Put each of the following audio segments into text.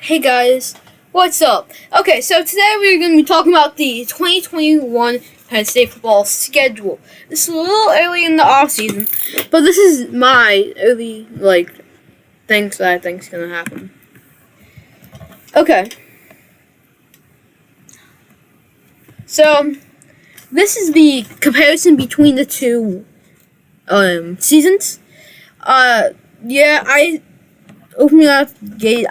Hey guys, what's up? Okay, so today we're going to be talking about the 2021 Penn State football schedule. This is a little early in the off season, but this is my early things that I think is going to happen. Okay, so this is the comparison between the two seasons. Yeah, I opening out the gate.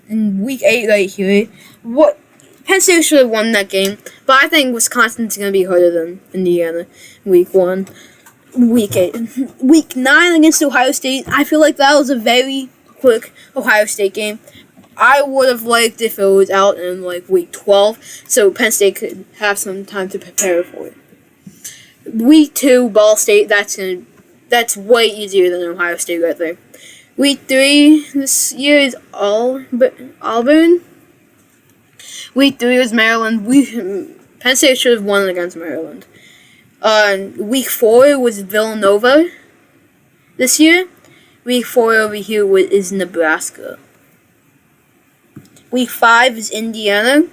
In week 8 right here, what Penn State should have won that game, but I think Wisconsin's gonna be harder than Indiana. Week 1, week 8, week 9 against Ohio State. I feel like that was a very quick Ohio State game. I would have liked if it was out in week 12, so Penn State could have some time to prepare for it. Week 2, Ball State. That's way easier than Ohio State right there. Week 3 this year is Auburn. Week 3 was Maryland. Penn State should have won against Maryland. Week 4 was Villanova this year. Week 4 over here is Nebraska. Week 5 is Indiana.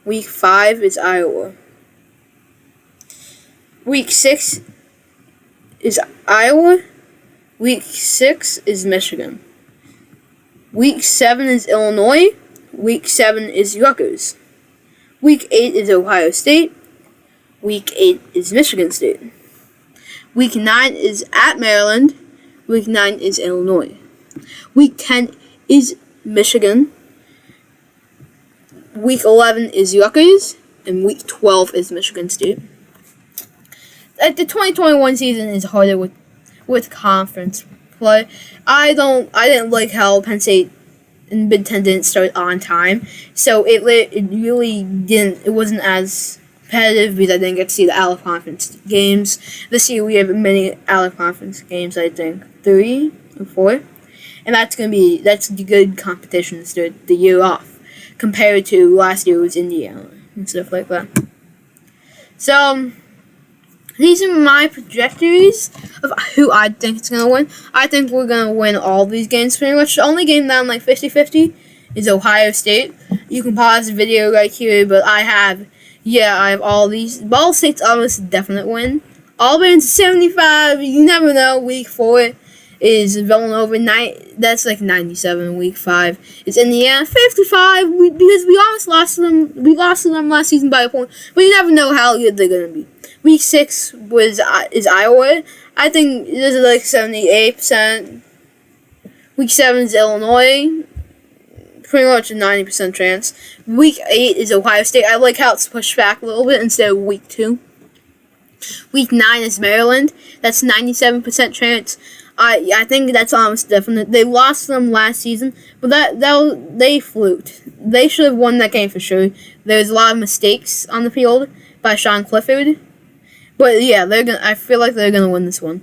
Week 5 is Iowa. Week 6 is Iowa. Week 6 is Michigan. Week 7 is Illinois. Week 7 is Rutgers. Week 8 is Ohio State. Week 8 is Michigan State. Week 9 is at Maryland. Week 9 is Illinois. Week 10 is Michigan. Week 11 is Rutgers. And Week 12 is Michigan State. The 2021 season is harder with conference play. I didn't like how Penn State and Big Ten didn't start on time, so it really didn't. It wasn't as competitive because I didn't get to see the out of conference games. This year we have many out of conference games. I think 3 or 4, and that's the good competition to start the year off compared to last year was Indiana and stuff like that. So these are my projections of who I think is going to win. I think we're going to win all these games pretty much. The only game down 50-50 is Ohio State. You can pause the video right here, but I have all these. Ball State's almost a definite win. Auburn's 75. You never know. Week 4 is Villanova. That's 97. Week 5 is Indiana 55. Because we almost lost to them. We lost to them last season by a point. But you never know how good they're going to be. Week 6 is Iowa. I think this is 78%. Week 7 is Illinois. Pretty much a 90% chance. Week 8 is Ohio State. I like how it's pushed back a little bit instead of week 2. Week 9 is Maryland. That's 97% chance. I think that's almost definite. They lost them last season, but they fluked. They should have won that game for sure. There's a lot of mistakes on the field by Sean Clifford. But yeah, I feel like they're gonna win this one.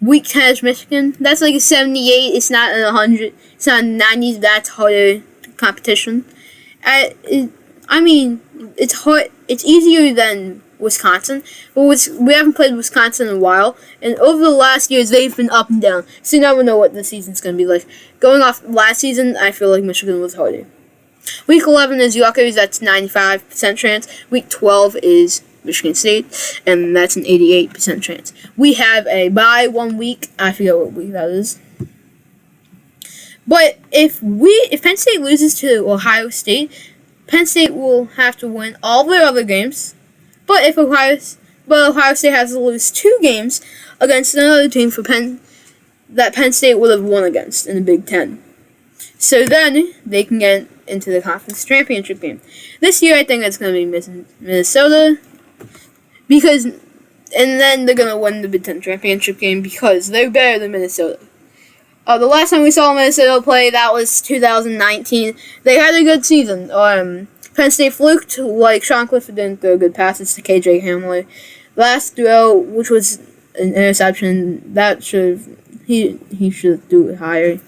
Week 10 is Michigan. That's a 78. It's not a 100. It's not a 90. That's harder competition. It's hard. It's easier than Wisconsin. But we haven't played Wisconsin in a while, and over the last years they've been up and down. So you never know what the season's gonna be like. Going off last season, I feel like Michigan was harder. Week 11 is Rutgers. That's 95% chance. Week 12 is Michigan State, and that's an 88% chance. We have a bye 1 week. I forget what week that is. But if Penn State loses to Ohio State, Penn State will have to win all their other games. But Ohio State has to lose 2 games against another team that Penn State would have won against in the Big Ten. So then they can get into the conference championship game. This year I think it's going to be Minnesota. And then they're going to win the Big Ten championship game because they're better than Minnesota. The last time we saw Minnesota play, that was 2019. They had a good season. Penn State fluked, Sean Clifford didn't throw good passes to KJ Hamler. Last throw, which was an interception, he should do it higher.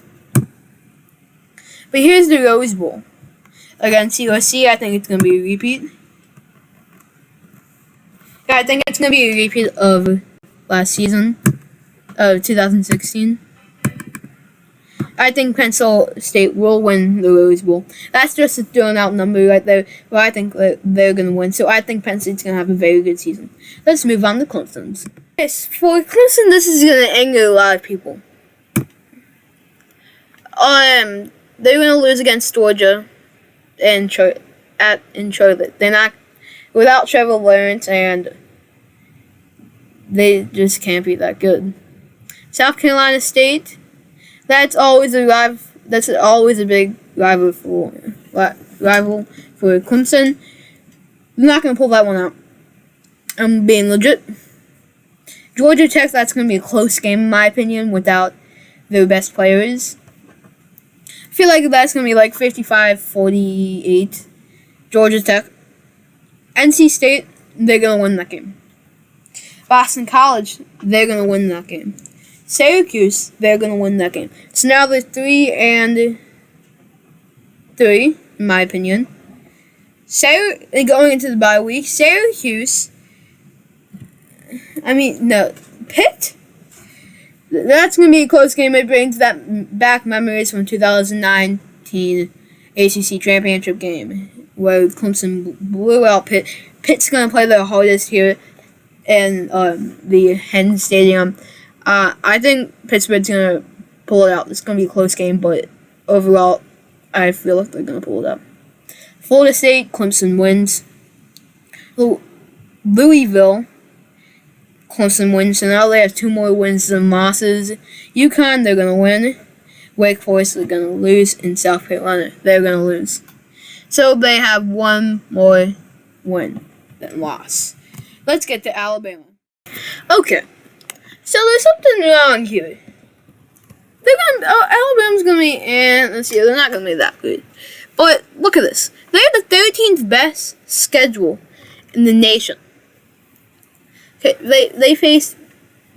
But here's the Rose Bowl. Against USC, I think it's going to be a repeat. I think it's going to be a repeat of last season, of 2016. I think Penn State will win the Rose Bowl. That's just a thrown out number right there, but I think they're going to win. So I think Penn State's going to have a very good season. Let's move on to Clemson's. Yes, for Clemson, this is going to anger a lot of people. They're going to lose against Georgia in Charlotte. They're not without Trevor Lawrence, and they just can't be that good. South Carolina State, that's always a big rival for Clemson. They're not gonna pull that one out. I'm being legit. Georgia Tech, that's gonna be a close game in my opinion without their best players. I feel like that's gonna be like 55-48. Georgia Tech. NC State, they're gonna win that game. Boston College, they're gonna win that game. Syracuse, they're gonna win that game. So now they're 3-3, in my opinion. Going into the bye week, Syracuse. Pitt. That's gonna be a close game. It brings back memories from 2019 ACC championship game where Clemson blew out Pitt. Pitt's gonna play their hardest here in the Hen Stadium. I think Pittsburgh's going to pull it out. It's going to be a close game, but overall, I feel like they're going to pull it out. Florida State, Clemson wins. Louisville, Clemson wins. So now they have 2 more wins than losses. UConn, they're going to win. Wake Forest, they're going to lose. And South Carolina, they're going to lose. So they have 1 more win than loss. Let's get to Alabama. Okay. So there's something wrong here. Alabama's gonna be, and let's see, they're not gonna be that good. But look at this. They have the 13th best schedule in the nation. Okay, they faced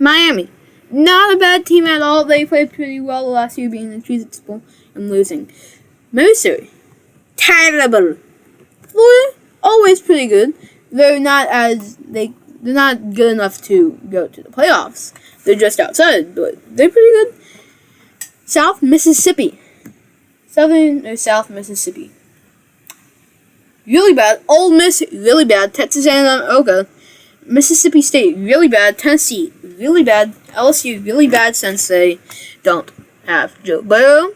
Miami. Not a bad team at all. They played pretty well last year, being in the Cheez-Its Bowl and losing. Missouri, terrible. Florida, always pretty good. They're not good enough to go to the playoffs. They're just outside, but they're pretty good. South Mississippi. South Mississippi. Really bad. Ole Miss, really bad. Texas A&M, okay. Mississippi State, really bad. Tennessee, really bad. LSU, really bad since they don't have Joe Burrow.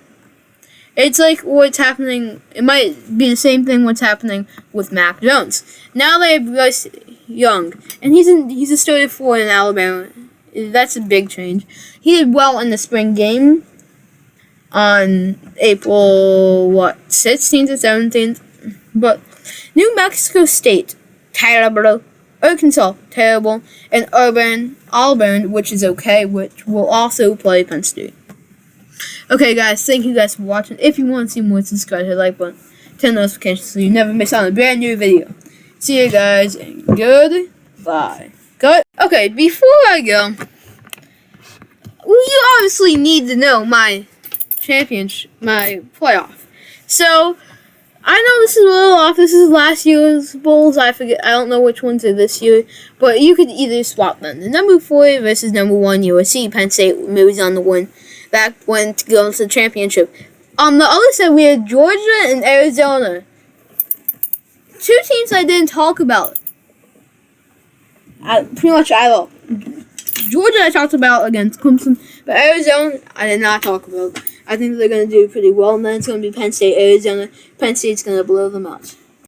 It's like what's happening. It might be the same thing what's happening with Mac Jones. Now they have Bryce Young, and he's a starter for in Alabama. That's a big change. He did well in the spring game on April 16th or 17th. But New Mexico State, terrible. Arkansas, terrible. And Auburn, which is okay, which will also play Penn State. Okay, guys, thank you guys for watching. If you want to see more, subscribe, hit the like button, turn notifications so you never miss out on a brand new video. See you guys, and goodbye. Okay, before I go, you obviously need to know my playoff. So, I know this is a little off. This is last year's bowls. I don't know which ones are this year. But you could either swap them. The number 4 versus number 1 USC. Penn State moves on to win. That went to go into the championship. On the other side, we had Georgia and Arizona. 2 teams I didn't talk about. Pretty much at all. Georgia I talked about against Clemson. But Arizona, I did not talk about. I think they're going to do pretty well. And then it's going to be Penn State, Arizona. Penn State's going to blow them out.